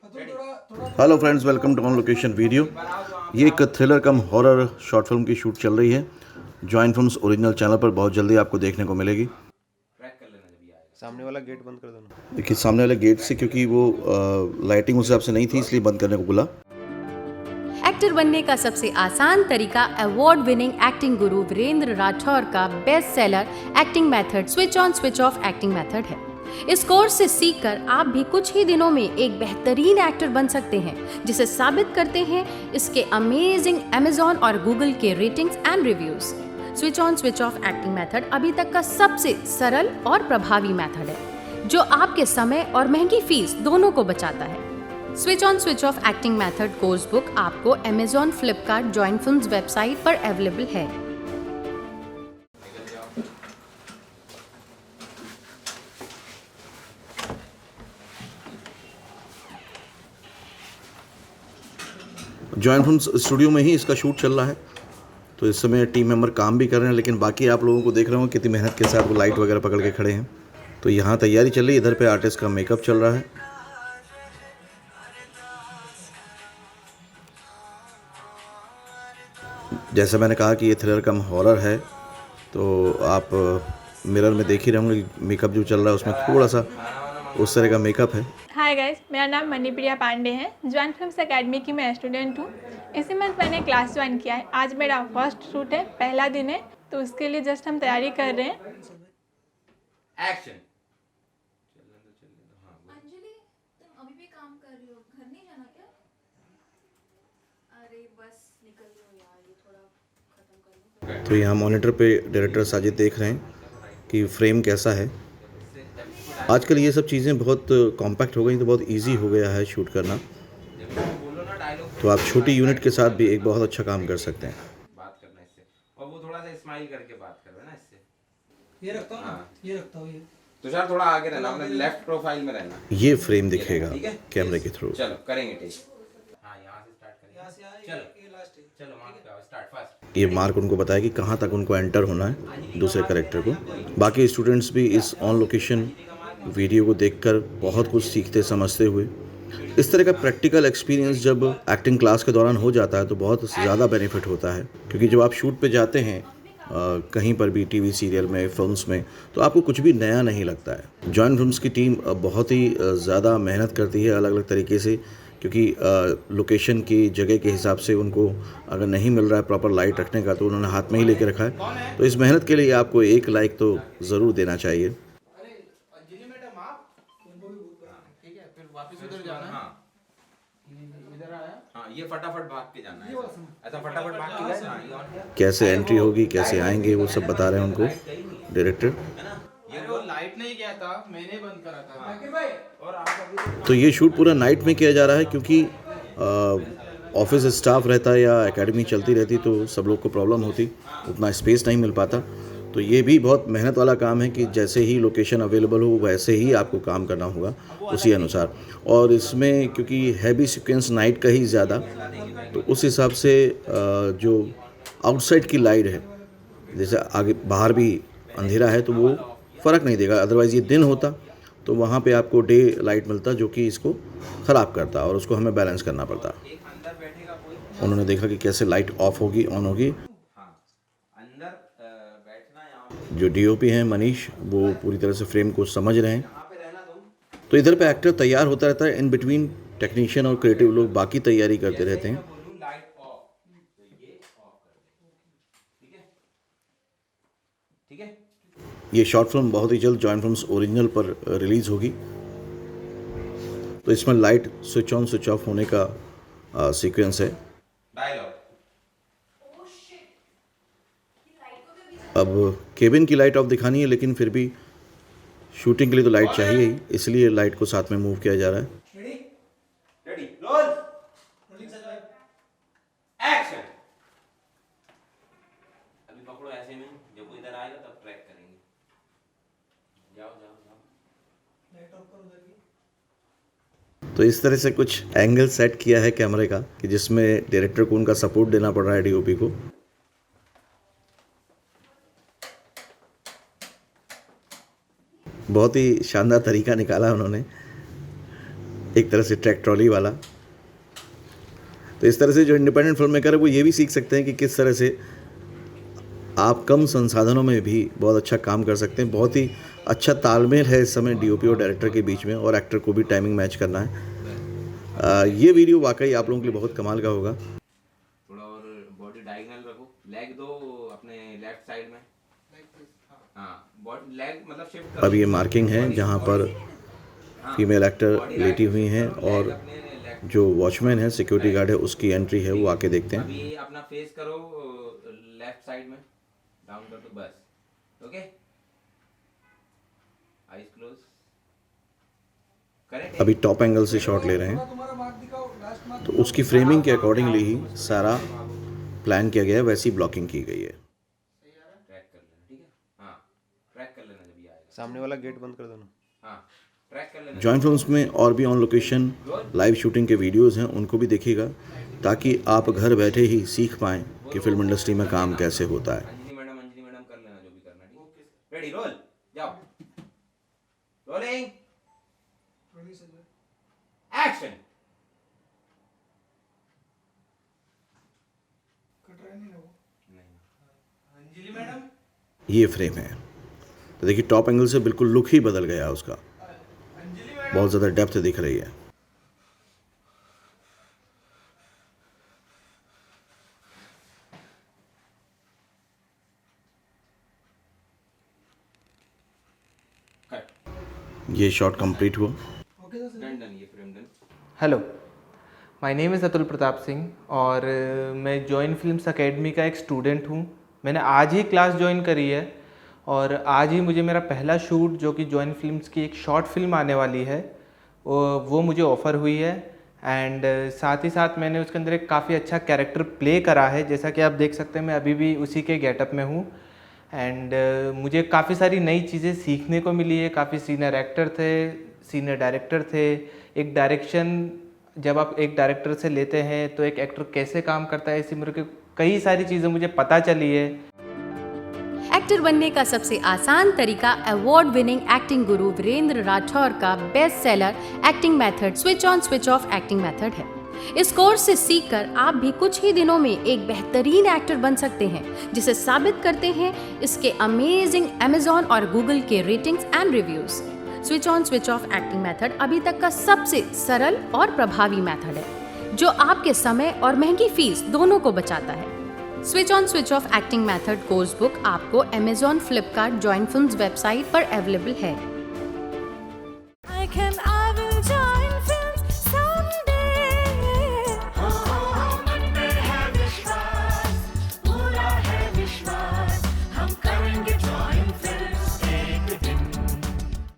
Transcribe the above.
Hello friends, welcome to on location video. ये एक thriller cum horror short film की shoot चल रही है। जॉइन फिल्म्स ओरिजिनल चैनल पर बहुत जल्दी आपको देखने को मिलेगी। सामने वाला गेट बंद कर देना। देखिए सामने वाले गेट से, क्योंकि वो लाइटिंग उस हिसाब से नहीं थी, इसलिए बंद करने को बोला। एक्टर बनने का सबसे आसान तरीका अवार्ड विनिंग एक्टिंग गुरु वीरेंद्र राठौर का best seller acting method switch on switch off acting method है। इस कोर्स से सीखकर आप भी कुछ ही दिनों में एक बेहतरीन एक्टर बन सकते हैं, जिसे साबित करते हैं इसके अमेजिंग Amazon और गूगल के ratings and reviews. Switch on switch off acting method अभी तक का सबसे सरल और प्रभावी मेथड है, जो आपके समय और महंगी फीस दोनों को बचाता है। Switch on switch off acting method course book आपको Amazon, Flipkart, join films website पर अवेलेबल है। जॉइन फिल्म्स स्टूडियो में ही इसका शूट चल रहा है। तो इस समय टीम मेंबर काम भी कर रहे हैं, लेकिन बाकी आप लोगों को देख रहे हो कितनी मेहनत के साथ वो लाइट वगैरह पकड़ के खड़े हैं। तो यहाँ तैयारी चल रही है, इधर पे आर्टिस्ट का मेकअप चल रहा है। जैसा मैंने कहा कि ये थ्रिलर कम हॉरर है, तो आप मिरर में देख ही रहे होंगे मेकअप जो चल रहा है उसमें थोड़ा सा उस तरह का मेकअप है। हाय गाइस, मेरा नाम मणिप्रिया पांडे है। जॉइन फिल्म्स एकेडमी की मैं स्टूडेंट हूँ। इसी मंथ मैंने क्लास ज्वाइन किया है। आज मेरा फर्स्ट शूट है, पहला दिन है, तो उसके लिए जस्ट हम तैयारी कर रहे हैं। एक्शन। अंजलि, तुम अभी भी काम कर रही हो? घर नहीं जाना क्या? अरे बस निकल लो यार, ये थोड़ा खत्म कर लो। तो यहाँ मॉनिटर पे डायरेक्टर साजिद देख रहे हैं कि फ्रेम कैसा है। आजकल ये सब चीज़ें बहुत कॉम्पैक्ट हो गई, तो बहुत इजी हो गया है शूट करना। तो आप छोटी यूनिट के साथ भी एक बहुत अच्छा काम कर सकते हैं। बात करना इससे, और वो थोड़ा सा स्माइल करके बात कर रहा है ना इससे। ये रखता हूँ ना, ये रखता हूँ ये। तुषार थोड़ा आगे रहना, अपने लेफ्ट प्रोफाइल में रहना। ये फ्रेम दिखेगा ठीक है? कैमरे के थ्रू। चलो करेंगे टेक। हाँ, यहाँ से स्टार्ट करेंगे। यहाँ से आए, चलो ये लास्ट है। चलो मार्क पे आओ, स्टार्ट फर्स्ट। ये मार्क उनको बताया कि कहाँ तक उनको एंटर होना है दूसरे कैरेक्टर को। बाकी स्टूडेंट्स भी इस ऑन लोकेशन वीडियो को देखकर बहुत कुछ सीखते समझते हुए, इस तरह का प्रैक्टिकल एक्सपीरियंस जब एक्टिंग क्लास के दौरान हो जाता है तो बहुत ज़्यादा बेनिफिट होता है। क्योंकि जब आप शूट पे जाते हैं कहीं पर भी, टीवी सीरियल में, फिल्म्स में, तो आपको कुछ भी नया नहीं लगता है। जॉइन फिल्म्स की टीम बहुत ही ज़्यादा मेहनत करती है अलग अलग तरीके से, क्योंकि लोकेशन की जगह के हिसाब से उनको अगर नहीं मिल रहा है प्रॉपर लाइट रखने का, तो उन्होंने हाथ में ही लेके रखा है। तो इस मेहनत के लिए आपको एक लाइक तो ज़रूर देना चाहिए। हाँ, ये फटाफट भाग के जाना है। ऐसा फटाफट भाग के गए। हाँ, ये और कैसे एंट्री होगी, कैसे आएंगे, वो सब बता रहे हैं उनको डायरेक्टर। ये वो लाइट नहीं गया था, मैंने बंद करा था। और आप अभी तो ये शूट पूरा नाइट में किया जा रहा है, क्योंकि ऑफिस स्टाफ रहता है या एकेडमी चलती रहती तो सब लोग को प्रॉब्लम होती, उतना स्पेस नहीं मिल पाता। तो ये भी बहुत मेहनत वाला काम है कि जैसे ही लोकेशन अवेलेबल हो वैसे ही आपको काम करना होगा उसी अनुसार। और इसमें क्योंकि हैवी सीक्वेंस नाइट का ही ज़्यादा, तो उस हिसाब से जो आउटसाइड की लाइट है, जैसे आगे बाहर भी अंधेरा है तो वो फ़र्क नहीं देगा। अदरवाइज़ ये दिन होता तो वहाँ पे आपको डे लाइट मिलता, जो कि इसको ख़राब करता और उसको हमें बैलेंस करना पड़ता। उन्होंने देखा कि कैसे लाइट ऑफ होगी, ऑन होगी। अंदर बैठना यहाँ जो डीओपी हैं मनीष, वो पूरी तरह से फ्रेम को समझ रहे हैं। पे रहना तुम। तो इधर पे एक्टर तैयार होता रहता है, इन बिटवीन टेक्नीशियन और क्रिएटिव लोग बाकी तैयारी करते रहते हैं। बोलूं लाइट ऑफ, तो ये ऑफ कर दे। ठीक है? ठीक है? ये शॉर्ट फिल्म बहुत ही जल्द जॉइन फिल्म्स ओरिजिनल पर रिलीज़ होगी। तो इसमें light switch on switch off होने का सीक्वेंस है। डायलॉग। अब केबिन की लाइट ऑफ दिखानी है, लेकिन फिर भी शूटिंग के लिए तो लाइट चाहिए ही, इसलिए लाइट को साथ में मूव किया जा रहा है। रेडी? रेडी, रोल, रोलिंग चल रहा है। एक्शन। अभी पकड़ो ऐसे में, जब वो इधर आएगा तब ट्रैक करेंगे। जाओ जाओ जाओ। लाइट ऑफ करो उधर की। तो इस तरह से कुछ एंगल सेट किया है कैमरे का कि जिसमें डायरेक्टर को उनका सपोर्ट देना पड़ रहा है डीओपी को। बहुत ही शानदार तरीका निकाला उन्होंने। एक तरह से ट्रैक ट्रॉली वाला। तो इस तरह से जो इंडिपेंडेंट फिल्म मेकर है वो ये भी सीख सकते हैं कि किस तरह से आप कम संसाधनों में भी बहुत अच्छा काम कर सकते हैं। बहुत ही अच्छा तालमेल है इस समय डीओपी और डायरेक्टर के बीच में, और एक्टर को भी टाइमिंग मैच करना है। ये वीडियो वाकई आप लोगों के लिए बहुत कमाल का होगा। थोड़ा और बॉडी डायगोनल रखो, लेग दो अपने लेफ्ट साइड में। हाँ, बॉडी लेग मतलब शिफ्ट करो। अब ये मार्किंग है जहाँ पर फीमेल एक्टर लेटी हुई हैं, और जो वॉचमैन है, सिक्योरिटी गार्ड है, उसकी एंट्री है, वो आके देखते हैं। अभी अपना फेस करो लेफ्ट साइड में, डाउन कर दो बस। Okay, eyes close. करेक्ट। अभी टॉप एंगल से शॉट ले रहे हैं, तुम्हारा मार्क दिखाओ, लास्ट मार्क। तो उसकी फ्रेमिंग के अकॉर्डिंगली ही सारा प्लान किया गया है, वैसी ब्लॉकिंग की गई है। ट्रैक कर लेना, ठीक है? हाँ, ट्रैक कर लेना जब ये आएगा। सामने वाला गेट बंद कर दो ना। हाँ, ट्रैक कर लेना। जॉइंट फिल्म्स में और भी ऑन लोकेशन लाइव शूटिंग के वीडियोस हैं, उनको भी देखिएगा, ताकि आप घर बैठे ही सीख पाएँ कि फिल्म इंडस्ट्री में काम कैसे होता है। अंजलि मैडम कर लेना जो भी करना है, ठीक है? रेडी, रोल, जाओ। Rolling, action. अंजलि मैडम, ये फ्रेम है, तो देखिए टॉप एंगल से बिल्कुल लुक ही बदल गया उसका, बहुत ज़्यादा डेप्थ दिख रही है। ये शॉट कंप्लीट हुआ। डन, ये frame done. Hello, my name is Atul Pratap Singh और मैं जॉइन फिल्म्स एकेडमी का एक स्टूडेंट हूँ। मैंने आज ही क्लास ज्वाइन करी है और आज ही मुझे मेरा पहला शूट, जो कि जॉइन फिल्म्स की एक शॉर्ट फिल्म आने वाली है, वो मुझे ऑफ़र हुई है। एंड साथ ही साथ मैंने उसके अंदर एक काफ़ी अच्छा कैरेक्टर प्ले करा है। जैसा कि आप देख सकते हैं, मैं अभी भी उसी के गेटअप में हूँ। एंड मुझे काफ़ी सारी नई चीज़ें सीखने को मिली है। काफ़ी सीनियर एक्टर थे, सीनियर डायरेक्टर थे। एक डायरेक्शन जब आप एक डायरेक्टर से लेते हैं तो एक एक्टर कैसे काम करता है, इसी मेरे को कई सारी चीज़ें मुझे पता चली है। एक्टर बनने का सबसे आसान तरीका अवार्ड विनिंग एक्टिंग गुरु वीरेंद्र राठौर का best seller acting method switch on switch off acting method है। इस कोर्स से सीखकर आप भी कुछ ही दिनों में एक बेहतरीन एक्टर बन सकते हैं, जिसे साबित करते हैं इसके अमेजिंग Amazon और Google के ratings and reviews. Switch on switch off acting method अभी तक का सबसे सरल और प्रभावी मेथड है, जो आपके समय और महंगी फीस दोनों को बचाता है। Switch on switch off acting method course book आपको Amazon, Flipkart, join films website पर अवेलेबल है। I will join films someday. मन में है विश्वास, पूरा है विश्वास, हम करेंगे join films.